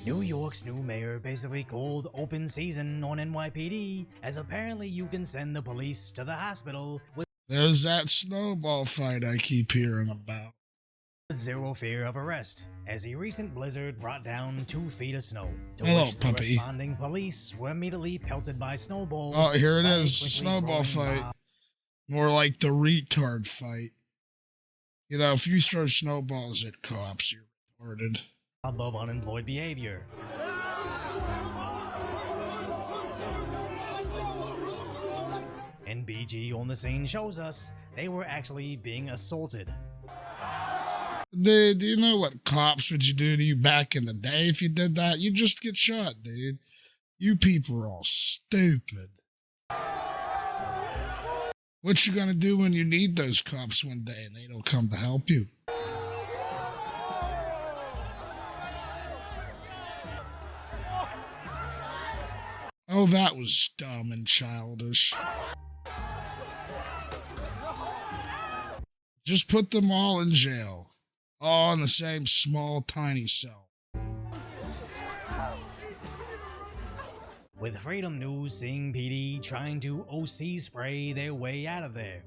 New York's new mayor basically called open season on NYPD, as apparently you can send the police to the hospital with There's that snowball fight I keep hearing about. zero fear of arrest, as a recent blizzard brought down 2 feet of snow, to Hello, which the puppy. responding police were immediately pelted by snowballs. Oh, here it by a is. quickly Snowball growing fight. More like the retard fight. You know, if you throw snowballs at cops, you're retarded. mob of unemployed behavior. NBG on the scene shows us they were actually being assaulted. Dude, do you know what cops would you do to you back in the day if you did that? You just get shot, dude. You people are all stupid. What you gonna do when you need those cops one day and they don't come to help you? Oh, that was dumb and childish. Just put them all in jail. All in the same small, tiny cell. With Freedom News seeing PD trying to OC spray their way out of there.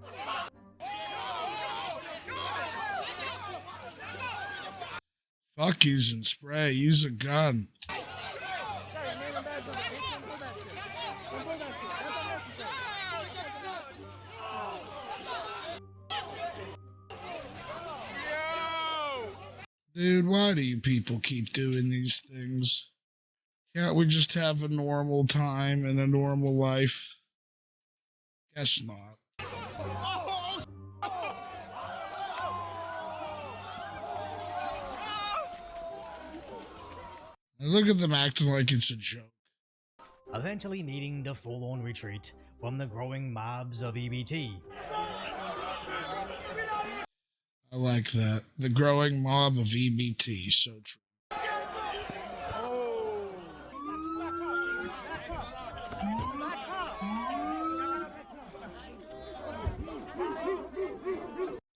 Fuck using spray, use a gun. Dude, why do you people keep doing these things? Can't we just have a normal time and a normal life? Guess not. And look at them acting like it's a joke. Eventually needing to full-on retreat from the growing mobs of EBT. I like that. The growing mob of EBT, so true.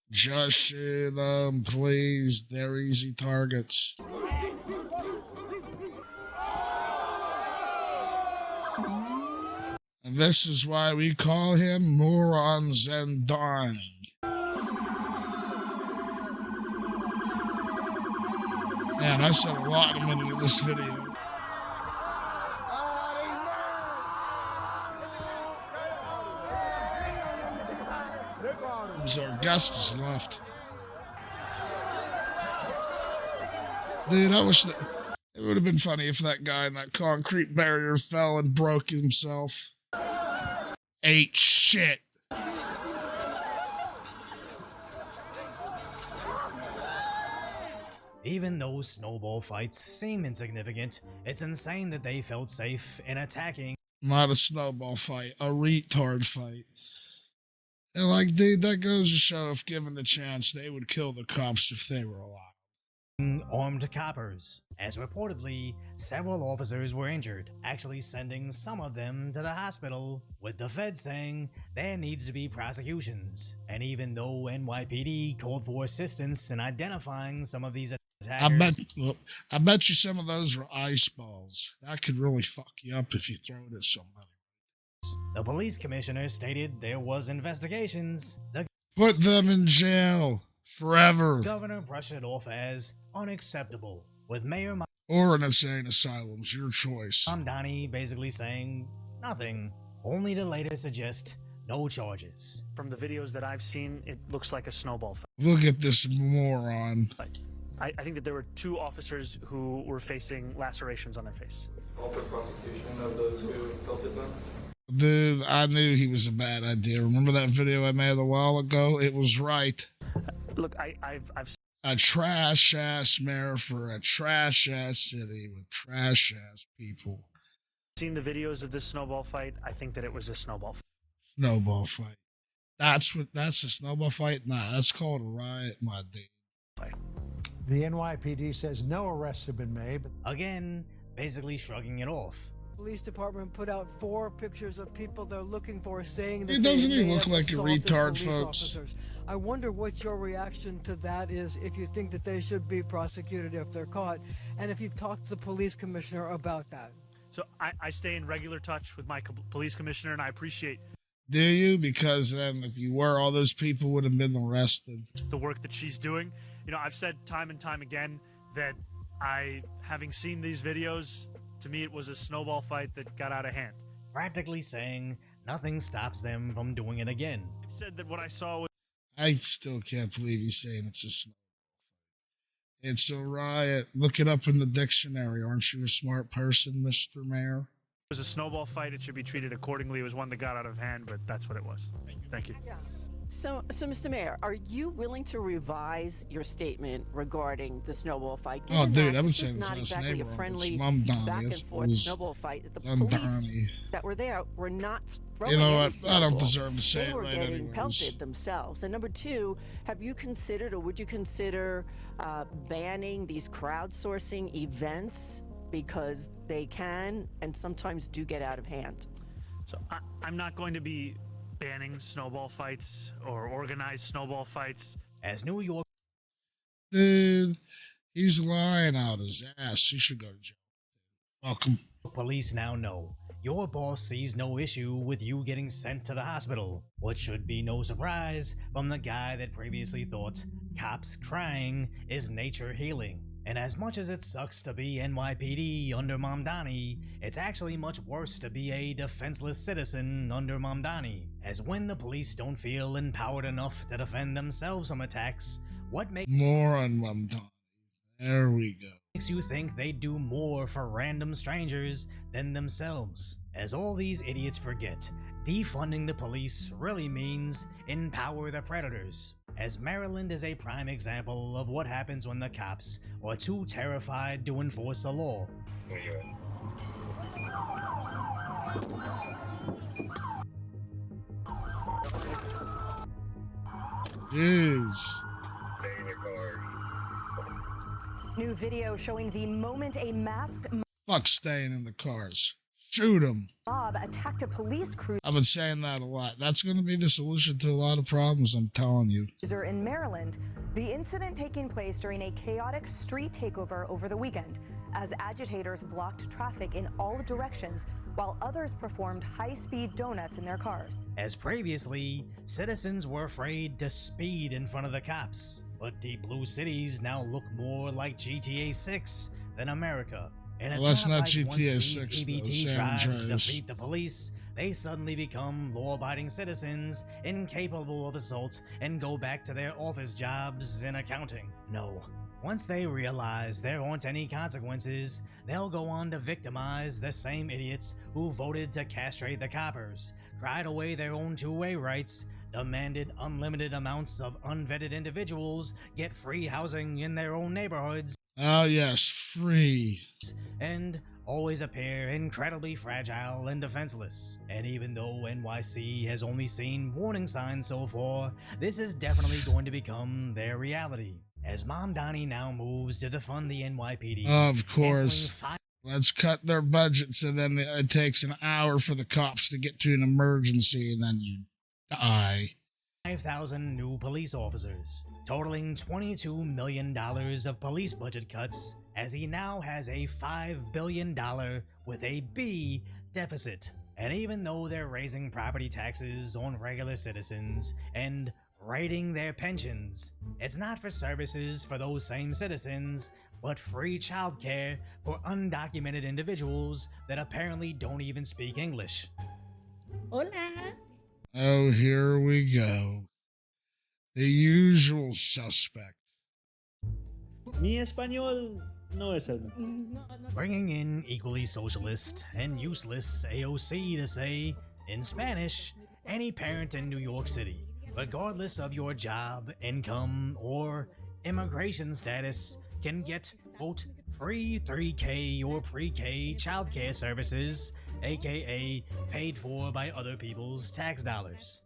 Just shoot them, please. They're easy targets. And this is why we call him Moron Strikes. Man, I said a lot a minute of this video. It was Augustus left. Dude, I wish that it would have been funny if that guy in that concrete barrier fell and broke himself. Ate shit. Even though snowball fights seem insignificant, it's insane that they felt safe in attacking. Not a snowball fight, a retard fight. And like, dude, that goes to show if given the chance, they would kill the cops if they were alive. Armed coppers, as reportedly several officers were injured, actually sending some of them to the hospital, with the feds saying there needs to be prosecutions. And even though NYPD called for assistance in identifying some of these attackers, I bet you some of those were ice balls. That could really fuck you up if you throw it at somebody. the police commissioner stated there was investigations. The Put them in jail forever. governor brushed it off as unacceptable, with Mayor Or an insane asylum's your choice. Mamdani basically saying nothing, only to later suggest no charges. From the videos that I've seen, it looks like a snowball fight. Look at this moron. I think that there were 2 officers who were facing lacerations on their face. Call for prosecution of those who pelted them. Dude, I knew he was a bad idea. Remember that video I made a while ago? It was right. Look, I've A trash-ass mayor for a trash-ass city with trash-ass people. seen the videos of this snowball fight. I think that it was a snowball fight. Snowball fight. That's a snowball fight? Nah, that's called a riot, my dude. The NYPD says no arrests have been made. But Again, basically shrugging it off. Police department put out 4 pictures of people they're looking for, saying that It doesn't they even may look have like a assaulted retard, police folks. officers. I wonder what your reaction to that is, if you think that they should be prosecuted if they're caught, and if you've talked to the police commissioner about that. So I stay in regular touch with my police commissioner, and I appreciate Do you? Because then if you were, all those people would have been arrested. the work that she's doing. You know, I've said time and time again that having seen these videos, to me it was a snowball fight that got out of hand. Practically saying nothing stops them from doing it again. I said that what I saw was I still can't believe he's saying it's a snowball fight. It's a riot. Look it up in the dictionary. Aren't you a smart person, Mr. Mayor? a snowball fight. It should be treated accordingly. It was one that got out of hand, but that's what it was. Thank you. So, Mr. Mayor, are you willing to revise your statement regarding the snowball fight? Oh, Given dude, that I've been this saying is this not last exactly name a wrong. friendly It's Mom Donnie. back and It's forth always snowball fight. The Mom police Donnie. that were there were not throwing You know any what? I don't snowballs. deserve to say They it were right getting anyways. pelted themselves. And number two, have you considered, or would you consider banning these crowdsourcing events, because they can and sometimes do get out of hand? So I'm not going to be banning snowball fights or organized snowball fights. As New York Dude, he's lying out his ass. He should go to jail. Fuck him. police now know, your boss sees no issue with you getting sent to the hospital. What should be no surprise from the guy that previously thought cops crying is nature healing. And as much as it sucks to be NYPD under Mamdani, it's actually much worse to be a defenseless citizen under Mamdani. As when the police don't feel empowered enough to defend themselves from attacks, what makes Moron Mamdani. There we go. you think they do more for random strangers than themselves? As all these idiots forget, defunding the police really means empower the predators. As Maryland is a prime example of what happens when the cops are too terrified to enforce the law. Jeez. New video showing the moment a masked Fuck staying in the cars. Shoot him. mob attacked a police cruiser I've been saying that a lot. That's going to be the solution to a lot of problems, I'm telling you. in Maryland. The incident taking place during a chaotic street takeover over the weekend, as agitators blocked traffic in all directions while others performed high-speed donuts in their cars. As previously, citizens were afraid to speed in front of the cops, but Deep Blue cities now look more like GTA 6 than America. And it's Well, that's not like GTA once these 6 though, EBT San tribes Andreas. defeat the police, they suddenly become law-abiding citizens, incapable of assault, and go back to their office jobs in accounting. No. Once they realize there aren't any consequences, they'll go on to victimize the same idiots who voted to castrate the coppers, cried away their own two-way rights, demanded unlimited amounts of unvetted individuals get free housing in their own neighborhoods, Oh, yes, free. and always appear incredibly fragile and defenseless. And even though NYC has only seen warning signs so far, this is definitely going to become their reality. As Mamdani now moves to defund the NYPD, Of course. canceling Let's cut their budget so then it takes an hour for the cops to get to an emergency and then you die. 5,000 new police officers, totaling $22 million of police budget cuts, as he now has a $5 billion with a B deficit. And even though they're raising property taxes on regular citizens and raiding their pensions, it's not for services for those same citizens, but free childcare for undocumented individuals that apparently don't even speak English. Hola. Oh, here we go. The usual suspect. Mi español no es el mejor. Bringing in equally socialist and useless AOC to say, in Spanish, any parent in New York City, regardless of your job, income, or immigration status, can get, quote, free 3K or pre-K childcare services, aka paid for by other people's tax dollars.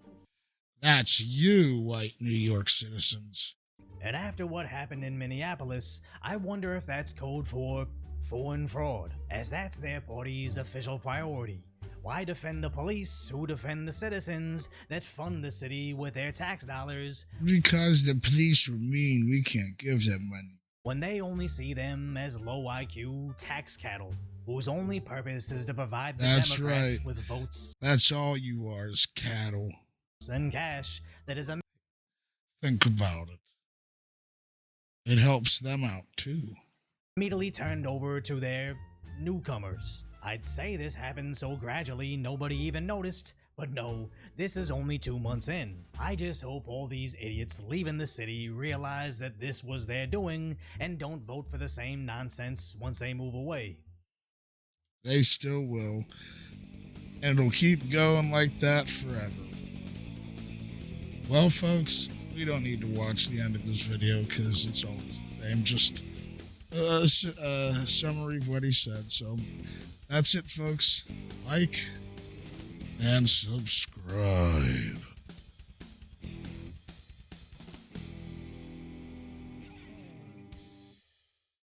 That's you, white New York citizens. And after what happened in Minneapolis, I wonder if that's code for foreign fraud, as that's their party's official priority. Why defend the police who defend the citizens that fund the city with their tax dollars Because the police are mean, we can't give them money. when they only see them as low IQ tax cattle whose only purpose is to provide the That's Democrats right. with votes That's all you are, is cattle. and cash that is Think about it. It helps them out too. immediately turned over to their newcomers. I'd say this happened so gradually nobody even noticed, but no, this is only 2 months in. I just hope all these idiots leaving the city realize that this was their doing and don't vote for the same nonsense once they move away. They still will. And it'll keep going like that forever. Well, folks, we don't need to watch the end of this video because it's always the same. Just a summary of what he said. So that's it, folks. Like and subscribe.